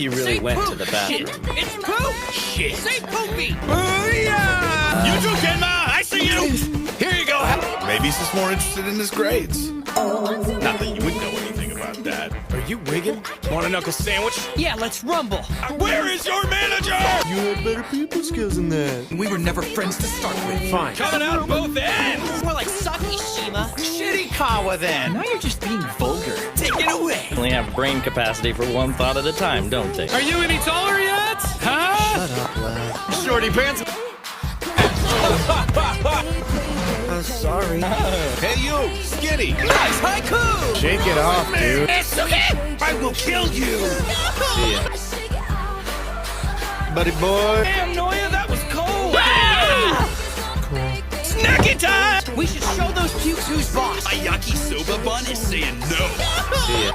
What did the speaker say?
He really went to the bathroom. It's poop! Shit! Say poopy! Booyah! You too, Kenma! I see you! Here you go! Maybe he's just more interested in his grades. Not that you would know anything about that. Are you wigging? Want a knuckle sandwich? Yeah, let's rumble. Where is your manager? You had better people skills than that. We were never friends to start with. Fine. Coming out both ends! More like Saki Shima. Shitty-kawa then! Now you're just being vulgar. Take it away! Only have brain capacity for one thought at a time, don't they? Are you any taller yet? Huh? Shut up, lad. Shorty pants! I'm sorry. Hey you, skinny! Nice haiku! Shake it off, dude. It's okay! I will kill you! See ya. Buddy boy. Damn, Noya, that was cold! Cool. Snacky time! We should show those pukes who's boss. A yakisoba bun is saying no! See ya.